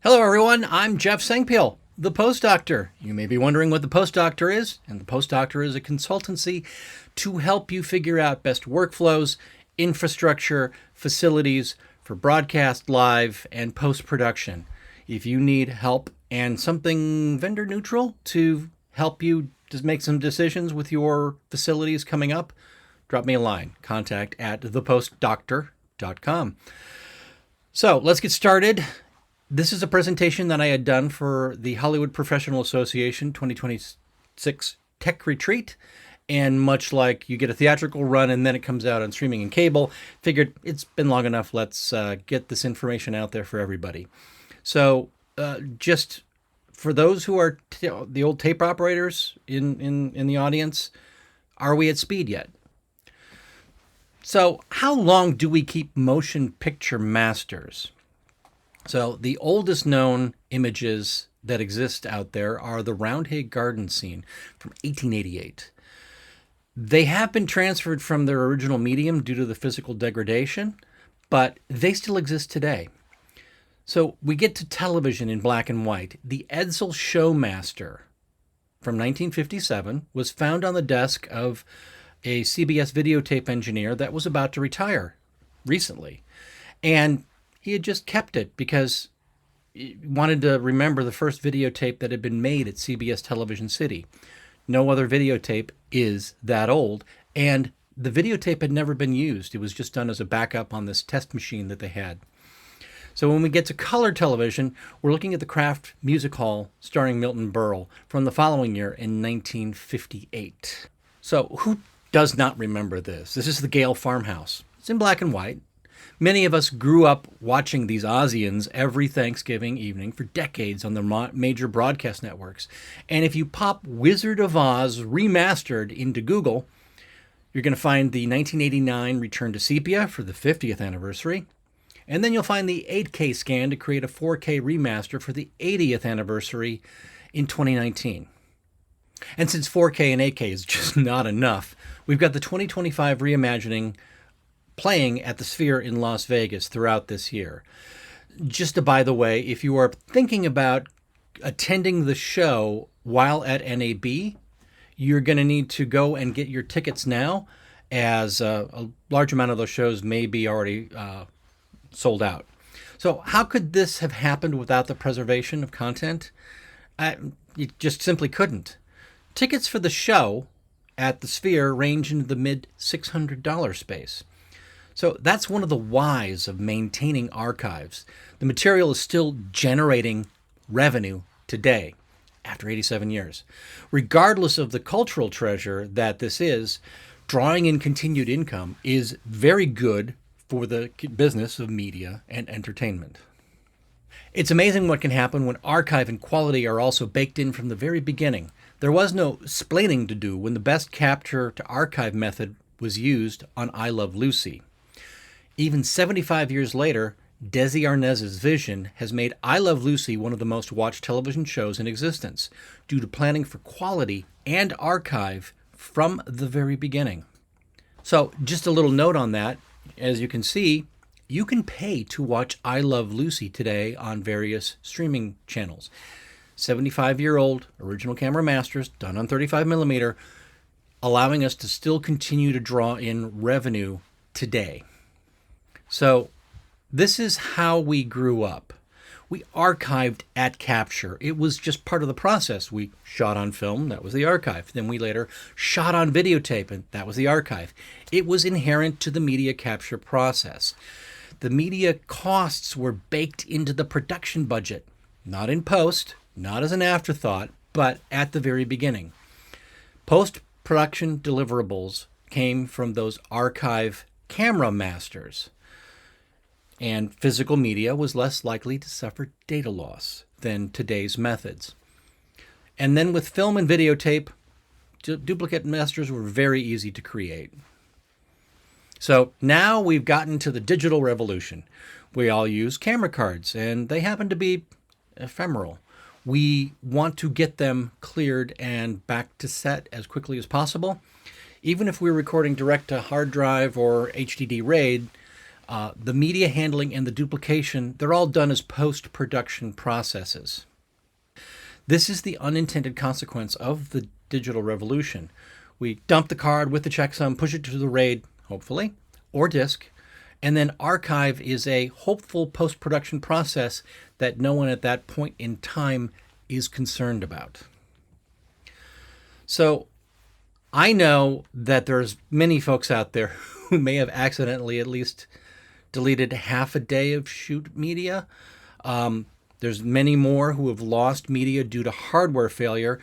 Hello, everyone. I'm Jeff Sengpiel, the Post Doctor. You may be wondering what the Post Doctor is, and the Post Doctor is a consultancy to help you figure out best workflows, infrastructure, facilities for broadcast, live, and post production. If you need help and something vendor neutral to help you just make some decisions with your facilities coming up, drop me a line. Contact at thepostdoctor.com. So let's get started. This is a presentation that I had done for the Hollywood Professional Association 2026 Tech Retreat. And much like you get a theatrical run and then it comes out on streaming and cable, figured it's been long enough. Let's get this information out there for everybody. So just for those who are the old tape operators in the audience, are we at speed yet? So how long do we keep motion picture masters? So the oldest known images that exist out there are the Roundhay Garden scene from 1888. They have been transferred from their original medium due to the physical degradation, but they still exist today. So we get to television in black and white. The Edsel Showmaster from 1957 was found on the desk of a CBS videotape engineer that was about to retire recently. And he had just kept it because he wanted to remember the first videotape that had been made at CBS Television City. No other videotape is that old, and the videotape had never been used. It was just done as a backup on this test machine that they had. So when we get to color television, we're looking at the Kraft Music Hall starring Milton Berle from the following year in 1958. So who does not remember this? This is the Gale Farmhouse. It's in black and white. Many of us grew up watching these Ozians every Thanksgiving evening for decades on the major broadcast networks. And if you pop Wizard of Oz Remastered into Google, you're going to find the 1989 return to sepia for the 50th anniversary. And then you'll find the 8K scan to create a 4K remaster for the 80th anniversary in 2019. And since 4K and 8K is just not enough, we've got the 2025 reimagining playing at the Sphere in Las Vegas throughout this year. Just by the way, if you are thinking about attending the show while at NAB, you're going to need to go and get your tickets now, as a large amount of those shows may be already sold out. So how could this have happened without the preservation of content? It just simply couldn't. Tickets for the show at the Sphere range into the mid $600 space. So that's one of the whys of maintaining archives. The material is still generating revenue today, after 87 years. Regardless of the cultural treasure that this is, drawing in continued income is very good for the business of media and entertainment. It's amazing what can happen when archive and quality are also baked in from the very beginning. There was no splaining to do when the best capture to archive method was used on I Love Lucy. Even 75 years later, Desi Arnaz's vision has made I Love Lucy one of the most watched television shows in existence, due to planning for quality and archive from the very beginning. So just a little note on that. As you can see, you can pay to watch I Love Lucy today on various streaming channels. 75-year-old original camera masters done on 35mm, allowing us to still continue to draw in revenue today. So this is how we grew up. We archived at capture. It was just part of the process. We shot on film, that was the archive. Then we later shot on videotape, and that was the archive. It was inherent to the media capture process. The media costs were baked into the production budget, not in post, not as an afterthought, but at the very beginning. Post-production deliverables came from those archive camera masters. And physical media was less likely to suffer data loss than today's methods. And then with film and videotape, duplicate masters were very easy to create. So now we've gotten to the digital revolution. We all use camera cards, and they happen to be ephemeral. We want to get them cleared and back to set as quickly as possible. Even if we're recording direct to hard drive or HDD RAID, The media handling and the duplication, they're all done as post-production processes. This is the unintended consequence of the digital revolution. We dump the card with the checksum, push it to the RAID, hopefully, or disk, and then archive is a hopeful post-production process that no one at that point in time is concerned about. So I know that there's many folks out there who may have accidentally at least deleted half a day of shoot media. There's many more who have lost media due to hardware failure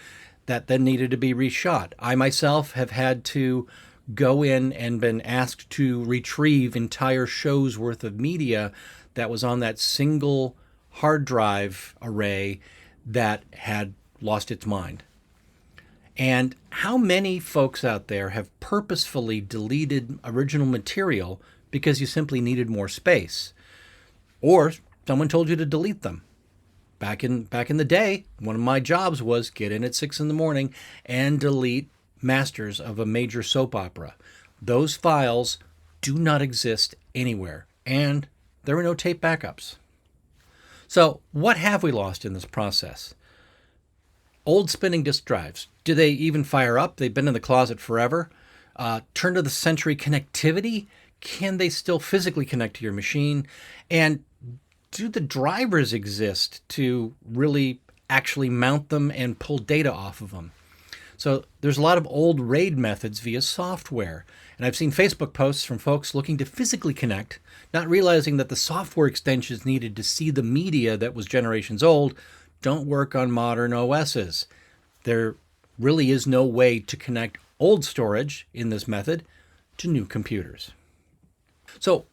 that then needed to be reshot. I myself have had to go in and been asked to retrieve entire shows worth of media that was on that single hard drive array that had lost its mind. And how many folks out there have purposefully deleted original material because you simply needed more space? Or someone told you to delete them. Back in the day, one of my jobs was get in at 6 in the morning and delete masters of a major soap opera. Those files do not exist anywhere, and there were no tape backups. So what have we lost in this process? Old spinning disk drives. Do they even fire up? They've been in the closet forever. Turn of the century connectivity. Can they still physically connect to your machine? And do the drivers exist to really actually mount them and pull data off of them? So there's a lot of old RAID methods via software. And I've seen Facebook posts from folks looking to physically connect, not realizing that the software extensions needed to see the media that was generations old don't work on modern OSs. There really is no way to connect old storage in this method to new computers. So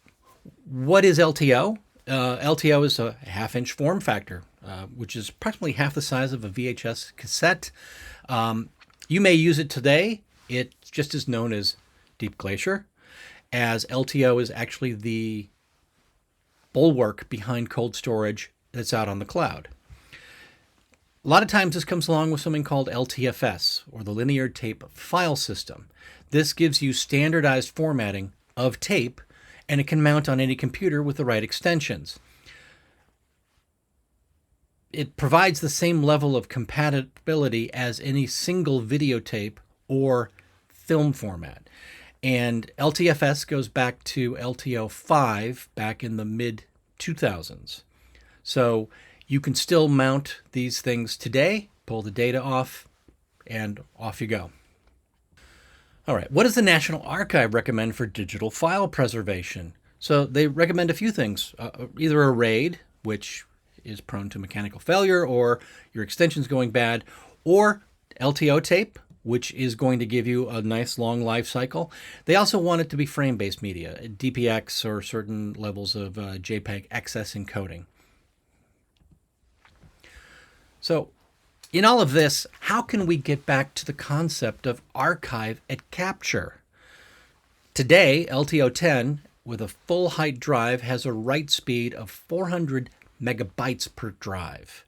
what is LTO? LTO is a half-inch form factor, which is approximately half the size of a VHS cassette. You may use it today. It's just as known as Deep Glacier, as LTO is actually the bulwark behind cold storage that's out on the cloud. A lot of times this comes along with something called LTFS, or the Linear Tape File System. This gives you standardized formatting of tape, and it can mount on any computer with the right extensions. It provides the same level of compatibility as any single videotape or film format. And LTFS goes back to LTO5 back in the mid-2000s. So you can still mount these things today, pull the data off, and off you go. All right, what does the National Archive recommend for digital file preservation? So they recommend a few things, either a RAID, which is prone to mechanical failure, or your extension's going bad, or LTO tape, which is going to give you a nice long life cycle. They also want it to be frame-based media, DPX or certain levels of JPEG XS encoding. So in all of this, how can we get back to the concept of archive at capture? Today, LTO-10 with a full height drive has a write speed of 400 megabytes per drive.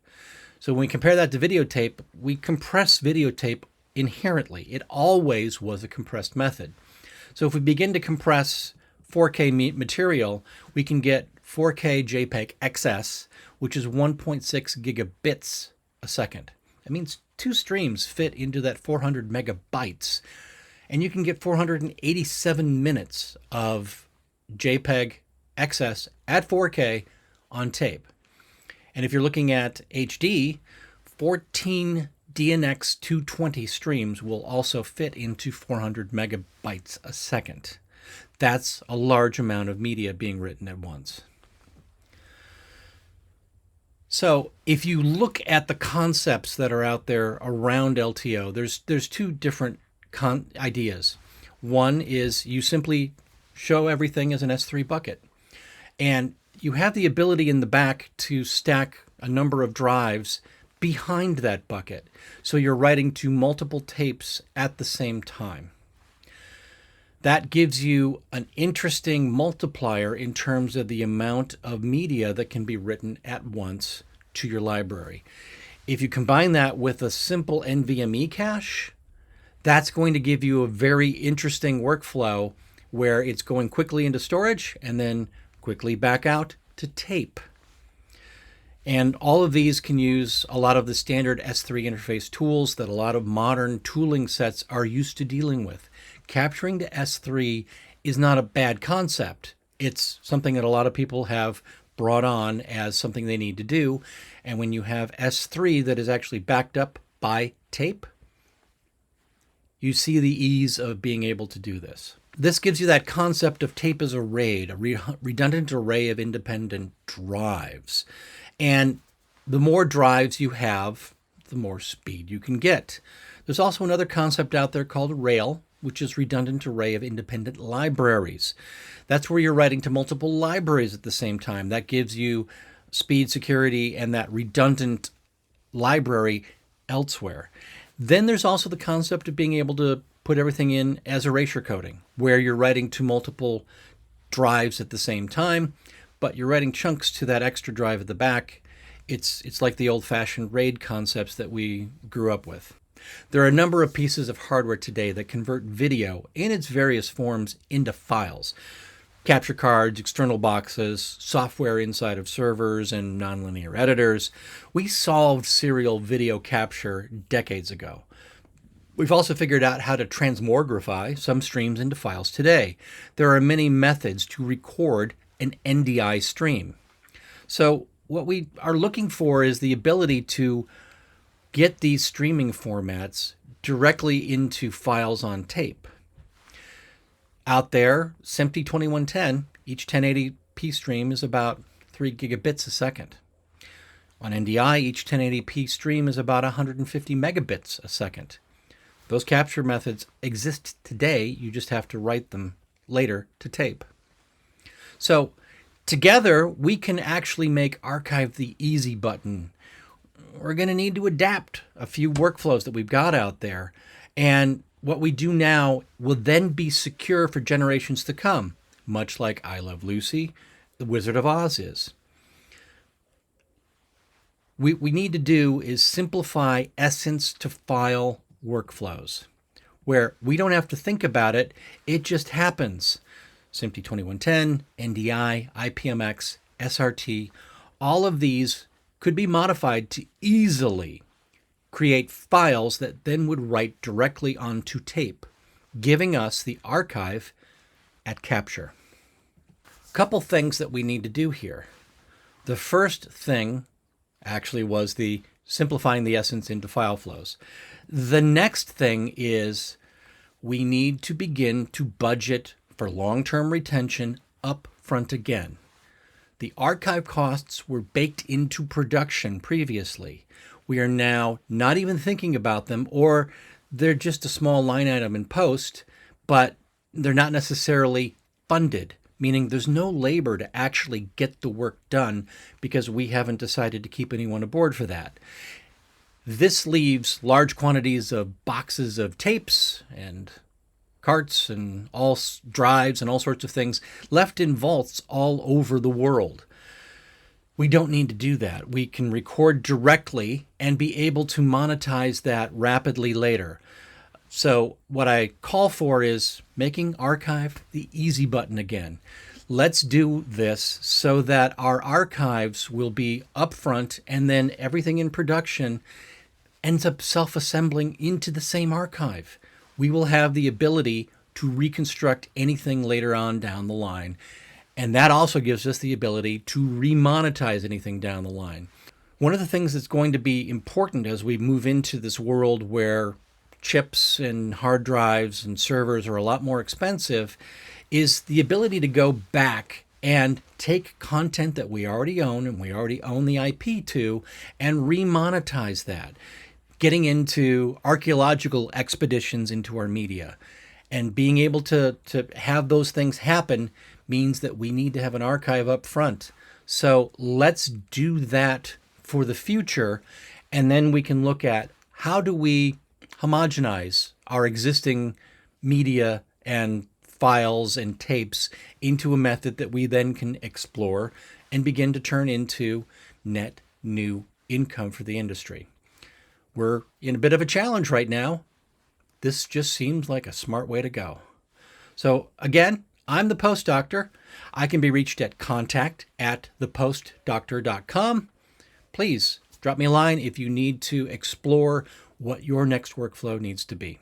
So when we compare that to videotape, we compress videotape inherently. It always was a compressed method. So if we begin to compress 4K material, we can get 4K JPEG XS, which is 1.6 gigabits a second. That means 2 streams fit into that 400 megabytes, and you can get 487 minutes of JPEG XS at 4K on tape. And if you're looking at HD, 14 DNX 220 streams will also fit into 400 megabytes a second. That's a large amount of media being written at once. So if you look at the concepts that are out there around LTO, there's 2 different ideas. One is you simply show everything as an S3 bucket. And you have the ability in the back to stack a number of drives behind that bucket. So you're writing to multiple tapes at the same time. That gives you an interesting multiplier in terms of the amount of media that can be written at once to your library. If you combine that with a simple NVMe cache, that's going to give you a very interesting workflow where it's going quickly into storage and then quickly back out to tape. And all of these can use a lot of the standard S3 interface tools that a lot of modern tooling sets are used to dealing with. Capturing to S3 is not a bad concept. It's something that a lot of people have brought on as something they need to do. And when you have S3 that is actually backed up by tape, you see the ease of being able to do this. This gives you that concept of tape as a RAID, a redundant array of independent drives. And the more drives you have, the more speed you can get. There's also another concept out there called RAIL, which is redundant array of independent libraries. That's where you're writing to multiple libraries at the same time. That gives you speed, security, and that redundant library elsewhere. Then there's also the concept of being able to put everything in as erasure coding, where you're writing to multiple drives at the same time, but you're writing chunks to that extra drive at the back. It's like the old-fashioned RAID concepts that we grew up with. There are a number of pieces of hardware today that convert video in its various forms into files. Capture cards, external boxes, software inside of servers, and nonlinear editors. We solved serial video capture decades ago. We've also figured out how to transmogrify some streams into files today. There are many methods to record an NDI stream. So what we are looking for is the ability to get these streaming formats directly into files on tape. Out there, SMPTE 2110, each 1080p stream is about 3 gigabits a second. On NDI, each 1080p stream is about 150 megabits a second. Those capture methods exist today, you just have to write them later to tape. So together, we can actually make Archive the Easy button. We're going to need to adapt a few workflows that we've got out there. And what we do now will then be secure for generations to come, much like I Love Lucy, The Wizard of Oz is. What we need to do is simplify essence to file workflows, where we don't have to think about it, it just happens. SMPTE 2110, NDI, IPMX, SRT, all of these could be modified to easily create files that then would write directly onto tape, giving us the archive at capture. A couple things that we need to do here. The first thing actually was the simplifying the essence into file flows. The next thing is we need to begin to budget for long-term retention up front again. The archive costs were baked into production previously. We are now not even thinking about them, or they're just a small line item in post, but they're not necessarily funded, meaning there's no labor to actually get the work done because we haven't decided to keep anyone aboard for that. This leaves large quantities of boxes of tapes and carts and all drives and all sorts of things left in vaults all over the world. We don't need to do that. We can record directly and be able to monetize that rapidly later. So what I call for is making Archive the Easy button again. Let's do this so that our archives will be upfront and then everything in production ends up self-assembling into the same archive. We will have the ability to reconstruct anything later on down the line. And that also gives us the ability to remonetize anything down the line. One of the things that's going to be important as we move into this world where chips and hard drives and servers are a lot more expensive is the ability to go back and take content that we already own and we already own the IP to and remonetize that. Getting into archaeological expeditions into our media and being able to have those things happen means that we need to have an archive up front. So let's do that for the future, and then we can look at how do we homogenize our existing media and files and tapes into a method that we then can explore and begin to turn into net new income for the industry. We're in a bit of a challenge right now. This just seems like a smart way to go. So again, I'm the Post Doctor. I can be reached at contact@thepostdoctor.com. Please drop me a line if you need to explore what your next workflow needs to be.